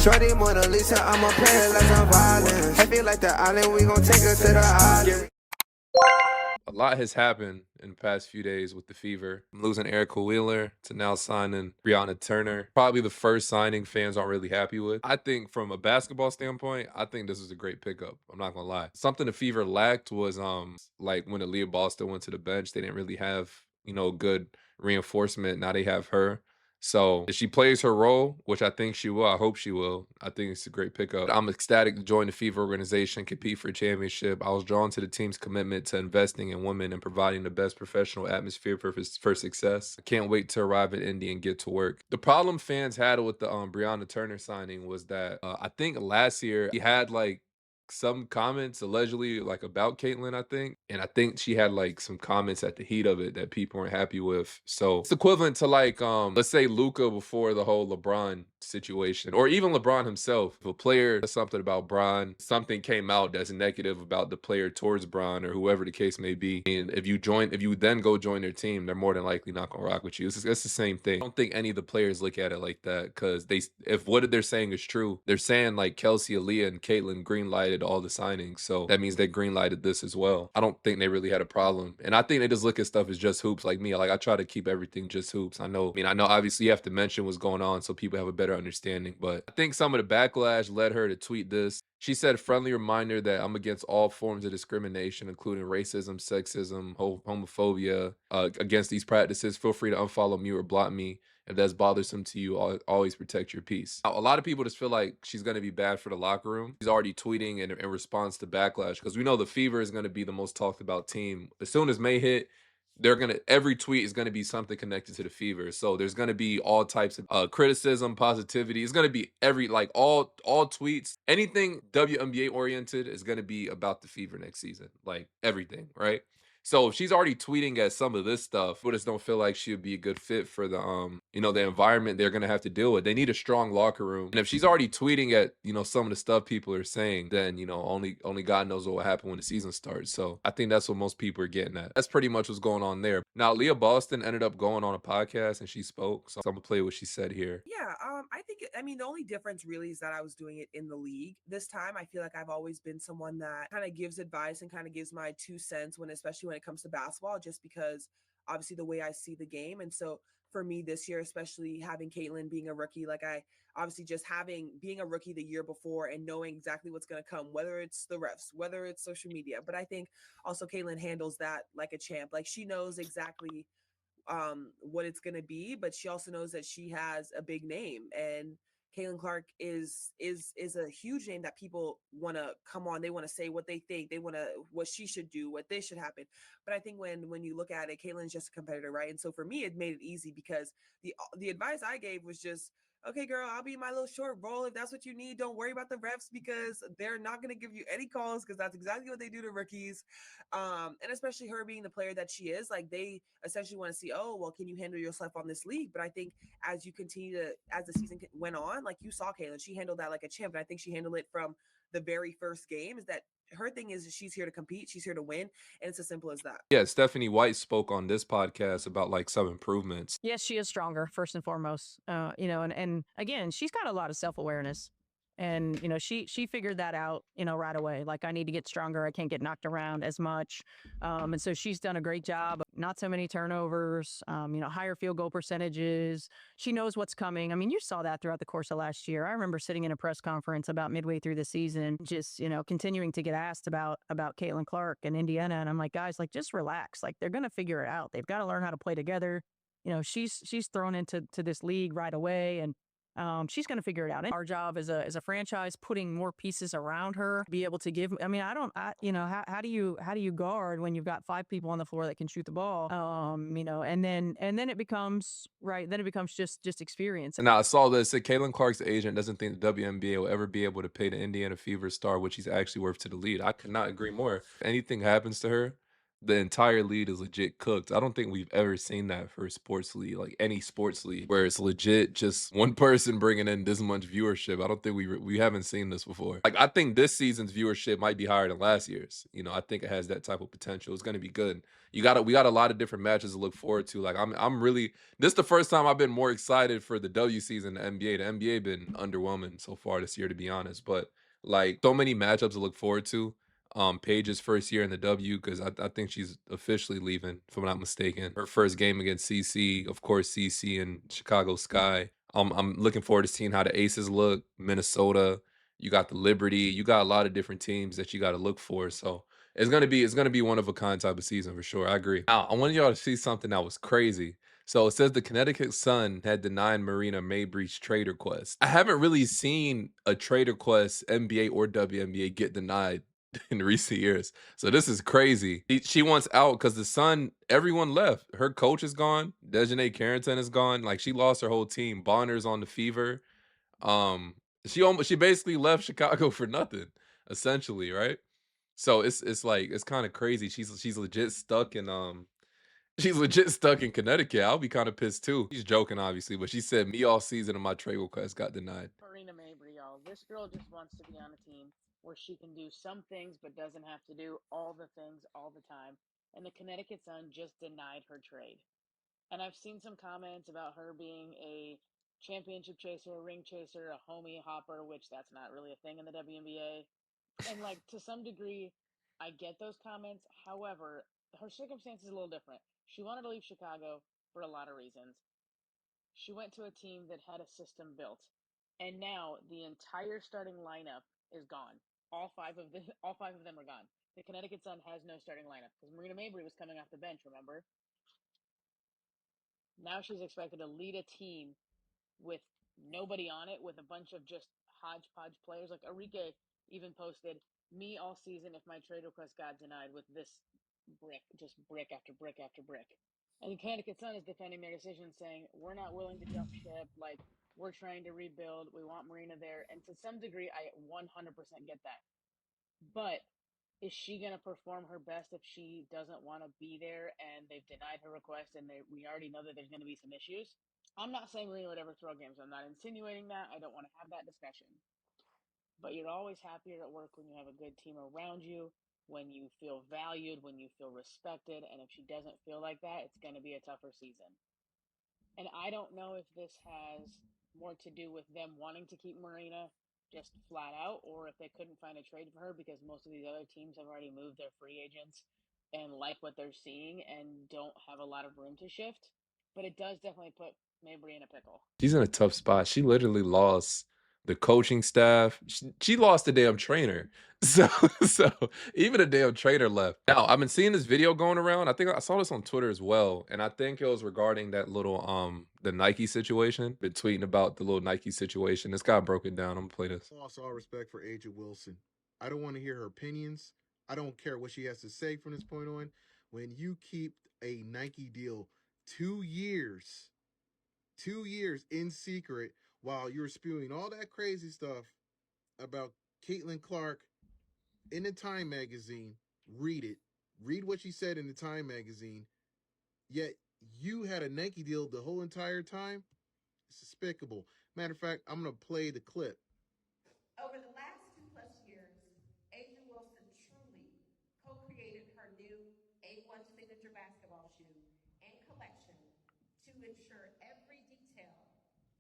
Shorty Mona Lisa, I'ma play her like I'm violent. I feel like the island, we gon' take her to the island. A lot has happened in the past few days with the Fever. From losing Erica Wheeler to now signing Brianna Turner. Probably the first signing fans aren't really happy with. I think from a basketball standpoint, I think this is a great pickup. I'm not gonna lie. Something the Fever lacked was like when Aliyah Boston went to the bench, they didn't really have, good reinforcement. Now they have her. So if she plays her role, which I think she will, I hope she will. I think it's a great pickup. I'm ecstatic to join the Fever organization, compete for a championship. I was drawn to the team's commitment to investing in women and providing the best professional atmosphere for success. I can't wait to arrive in Indy and get to work. The problem fans had with the Brianna Turner signing was that I think last year he had like some comments allegedly like about Caitlyn, I think. And I think she had like some comments at the heat of it that people weren't happy with. So it's equivalent to like let's say Luca before the whole LeBron situation, or even LeBron himself. If a player does something about Bron, something came out that's negative about the player towards Bron or whoever the case may be. And if you then go join their team, they're more than likely not gonna rock with you. It's the same thing. I don't think any of the players look at it like that because if what they're saying is true, they're saying like Kelsey, Aliyah, and Caitlyn greenlighted all the signings. So that means they greenlighted this as well. I don't think they really had a problem. And I think they just look at stuff as just hoops like me. Like I try to keep everything just hoops. I know obviously you have to mention what's going on so people have a better understanding. But I think some of the backlash led her to tweet this. She said, friendly reminder that I'm against all forms of discrimination, including racism, sexism, homophobia, against these practices. Feel free to unfollow me or block me. If that's bothersome to you, always protect your peace. Now, a lot of people just feel like she's going to be bad for the locker room. She's already tweeting in response to backlash because we know the Fever is going to be the most talked about team. As soon as May hit, every tweet is gonna be something connected to the Fever. So there's gonna be all types of criticism, positivity. It's gonna be all tweets, anything WNBA oriented is gonna be about the Fever next season. Like everything, right? So if she's already tweeting at some of this stuff, we just don't feel like she would be a good fit for the the environment they're gonna have to deal with. They need a strong locker room. And if she's already tweeting at, some of the stuff people are saying, then only God knows what will happen when the season starts. So I think that's what most people are getting at. That's pretty much what's going on there. Now, Aliyah Boston ended up going on a podcast and she spoke. So I'm gonna play what she said here. Yeah, I mean, the only difference really is that I was doing it in the league. This time, I feel like I've always been someone that kind of gives advice and kind of gives my 2 cents especially when it comes to basketball, just because obviously the way I see the game. And so for me this year, especially having Caitlyn being a rookie, like I obviously just being a rookie the year before and knowing exactly what's going to come, whether it's the refs, whether it's social media. But I think also Caitlyn handles that like a champ. Like she knows exactly what it's going to be, but she also knows that she has a big name, and Caitlin Clark is a huge name that people want to come on. They want to say what they think. They want to what she should do, what this should happen. But I think when you look at it, Caitlin's just a competitor, right? And so for me, it made it easy because the advice I gave was just, okay, girl, I'll be my little short roll. If that's what you need, don't worry about the refs because they're not going to give you any calls because that's exactly what they do to rookies. And especially her being the player that she is, like they essentially want to see, oh, well, can you handle yourself on this league? But I think as the season went on, like you saw Caitlin, she handled that like a champ. And I think she handled it from the very first game. Is that her thing is she's here to compete, she's here to win, and it's as simple as that. Yeah, Stephanie White spoke on this podcast about like some improvements. Yes, she is stronger, first and foremost. And again, she's got a lot of self-awareness. And, she figured that out, right away. Like, I need to get stronger. I can't get knocked around as much. And so she's done a great job. Not so many turnovers, higher field goal percentages. She knows what's coming. I mean, you saw that throughout the course of last year. I remember sitting in a press conference about midway through the season, just, continuing to get asked about Caitlin Clark and Indiana. And I'm like, guys, like, just relax. Like, they're going to figure it out. They've got to learn how to play together. She's thrown into this league right away, and she's going to figure it out. And our job as a franchise, putting more pieces around her, be able to give. I mean, how do you guard when you've got 5 people on the floor that can shoot the ball? And then it becomes right. Then it becomes just experience. Now I saw this. That Caitlin Clark's agent doesn't think the WNBA will ever be able to pay the Indiana Fever star what she's actually worth to the league. I could not agree more. If anything happens to her, the entire league is legit cooked. I don't think we've ever seen that for a sports league, like any sports league, where it's legit just one person bringing in this much viewership. I don't think we haven't seen this before. Like, I think this season's viewership might be higher than last year's. You know, I think it has that type of potential. It's going to be good. We got a lot of different matches to look forward to. Like, I'm really, this is the first time I've been more excited for the W season, the NBA. The NBA been underwhelming so far this year, to be honest. But like, so many matchups to look forward to. Paige's first year in the W, because I think she's officially leaving, if I'm not mistaken. Her first game against CC, of course, CC and Chicago Sky. I'm looking forward to seeing how the Aces look. Minnesota, you got the Liberty, you got a lot of different teams that you got to look for. So it's gonna be one of a kind type of season for sure. I agree. Now, I wanted y'all to see something that was crazy. So it says the Connecticut Sun had denied Marina Mabrey's trade request. I haven't really seen a trade request, NBA or WNBA, get denied in recent years. So this is crazy. She wants out because the Sun, everyone left. Her coach is gone. Dejanay Carrington is gone. Like, she lost her whole team. Bonner's on the fever. Um, she basically left Chicago for nothing, essentially, right? So it's like it's kind of crazy. She's legit stuck in she's legit stuck in Connecticut. I'll be kind of pissed too. She's joking, obviously, but she said me all season and my trade request got denied. Marina Mabrey, y'all. This girl just wants to be on a team where she can do some things but doesn't have to do all the things all the time. And the Connecticut Sun just denied her trade. And I've seen some comments about her being a championship chaser, a ring chaser, a homie hopper, which that's not really a thing in the WNBA. And like, to some degree, I get those comments. However, her circumstance is a little different. She wanted to leave Chicago for a lot of reasons. She went to a team that had a system built, and now the entire starting lineup is gone. All five of them are gone. The Connecticut Sun has no starting lineup because Marina Mabrey was coming off the bench. Remember? Now she's expected to lead a team with nobody on it, with a bunch of just hodgepodge players. Like Arike even posted, "Me all season if my trade request got denied with this brick, just brick after brick after brick." And the Connecticut Sun is defending their decision, saying, "We're not willing to jump ship. Like, we're trying to rebuild. We want Marina there." And to some degree, I 100% get that. But is she going to perform her best if she doesn't want to be there and they've denied her request and we already know that there's going to be some issues? I'm not saying Marina would ever throw games. I'm not insinuating that. I don't want to have that discussion. But you're always happier at work when you have a good team around you, when you feel valued, when you feel respected. And if she doesn't feel like that, it's going to be a tougher season. And I don't know if this has more to do with them wanting to keep Marina just flat out, or if they couldn't find a trade for her because most of these other teams have already moved their free agents and like what they're seeing and don't have a lot of room to shift. But it does definitely put Mabry in a pickle. She's in a tough spot. She literally lost the coaching staff. She lost the damn trainer. So even a damn trainer left. Now, I've been seeing this video going around. I think I saw this on Twitter as well. And I think it was regarding that little the Nike situation. Been tweeting about the little Nike situation. This guy broke it down. I'm gonna play this. Lost all respect for Aja Wilson. I don't want to hear her opinions. I don't care what she has to say from this point on. When you keep a Nike deal 2 years in secret while you're spewing all that crazy stuff about Caitlin Clark in the Time magazine, read it. Read what she said in the Time magazine. Yet you had a Nike deal the whole entire time. It's despicable. Matter of fact, I'm going to play the clip. Over the last 2+ years, Aja Wilson truly co-created her new A1 signature basketball shoe and collection to ensure every detail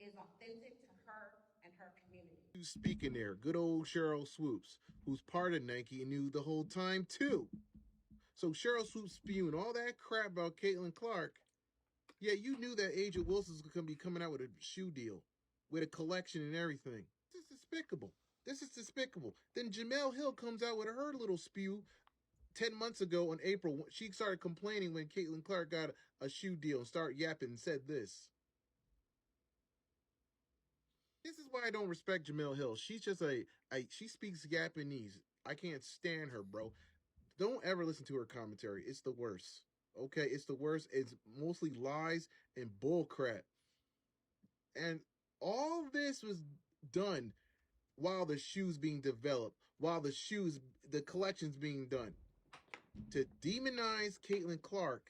is authentic to her and her community. Who's speaking there? Good old Cheryl Swoops, who's part of Nike and knew the whole time too. So Cheryl Swoops spewing all that crap about Caitlin Clark. Yeah, you knew that Aja Wilson's going to be coming out with a shoe deal, with a collection and everything. This is despicable. This is despicable. Then Jemele Hill comes out with her little spew 10 months ago in April. She started complaining when Caitlin Clark got a shoe deal and started yapping and said this. This is why I don't respect Jemele Hill. She's just she speaks Japanese. I can't stand her, bro. Don't ever listen to her commentary. It's the worst. Okay, it's the worst. It's mostly lies and bull crap. And all this was done while the shoe's being developed, while the collection's being done. to demonize Caitlin Clark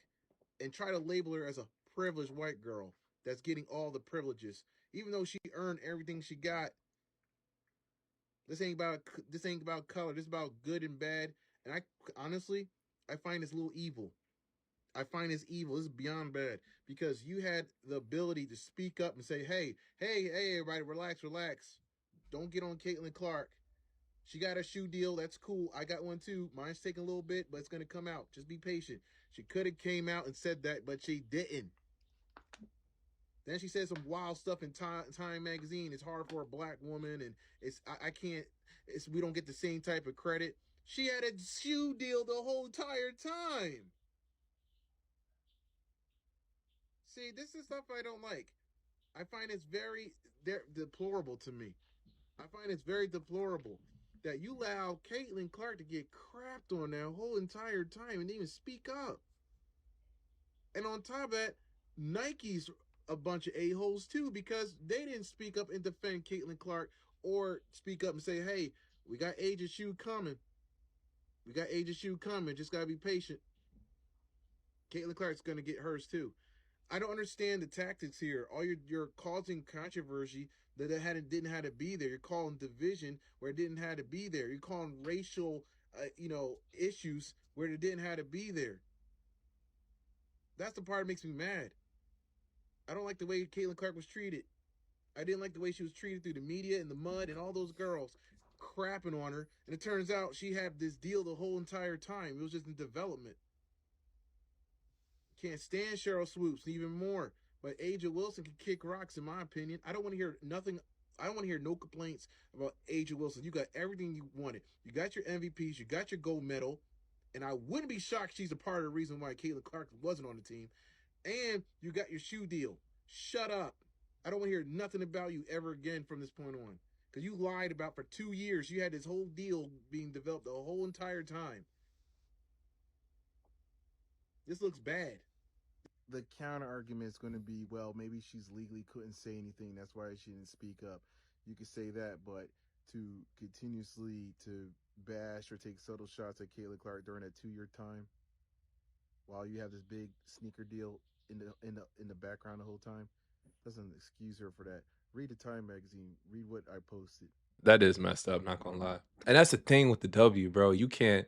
and try to label her as a privileged white girl that's getting all the privileges, even though she earned everything she got. This ain't about color. This is about good and bad. And I honestly, I find this a little evil. I find this evil. This is beyond bad because you had the ability to speak up and say, hey, everybody, relax, relax. Don't get on Caitlin Clark. She got a shoe deal. That's cool. I got one too. Mine's taking a little bit, but it's going to come out. Just be patient. She could have came out and said that, but she didn't. Then she said some wild stuff in Time magazine. It's hard for a black woman, and I can't. We don't get the same type of credit. She had a shoe deal the whole entire time. See, this is stuff I don't like. I find it's very deplorable to me. I find it's very deplorable that you allow Caitlin Clark to get crapped on that whole entire time and didn't even speak up. And on top of that, Nike's a bunch of a-holes too because they didn't speak up and defend Caitlin Clark or speak up and say, hey, we got Aja's shoe coming. We got Aja's shoe coming. Just got to be patient. Caitlin Clark's going to get hers too. I don't understand the tactics here. All you're causing controversy that didn't have to be there. You're calling division where it didn't have to be there. You're calling racial, issues where it didn't have to be there. That's the part that makes me mad. I don't like the way Caitlin Clark was treated. I didn't like the way she was treated through the media and the mud and all those girls crapping on her. And it turns out she had this deal the whole entire time. It was just in development. Can't stand Cheryl Swoops even more. But A'ja Wilson can kick rocks, in my opinion. I don't want to hear nothing. I don't want to hear no complaints about A'ja Wilson. You got everything you wanted. You got your MVPs. You got your gold medal. And I wouldn't be shocked she's a part of the reason why Caitlin Clark wasn't on the team. And you got your shoe deal. Shut up. I don't want to hear nothing about you ever again from this point on. Because you lied about for 2 years. You had this whole deal being developed the whole entire time. This looks bad. The counter argument is going to be, well, maybe she's legally couldn't say anything. That's why she didn't speak up. You could say that, but to continuously to bash or take subtle shots at Caitlin Clark during that 2-year time, while you have this big sneaker deal in the background the whole time, doesn't excuse her for that. Read the Time magazine. Read what I posted. That is messed up, not gonna lie. And that's the thing with the W, bro. You can't,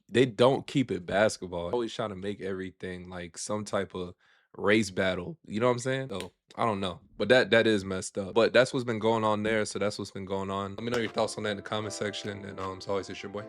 they don't keep it basketball. Always trying to make everything like some type of race battle. You know what I'm saying? So I don't know. But that is messed up. But that's what's been going on there. So that's what's been going on. Let me know your thoughts on that in the comment section. And as always, it's your boy.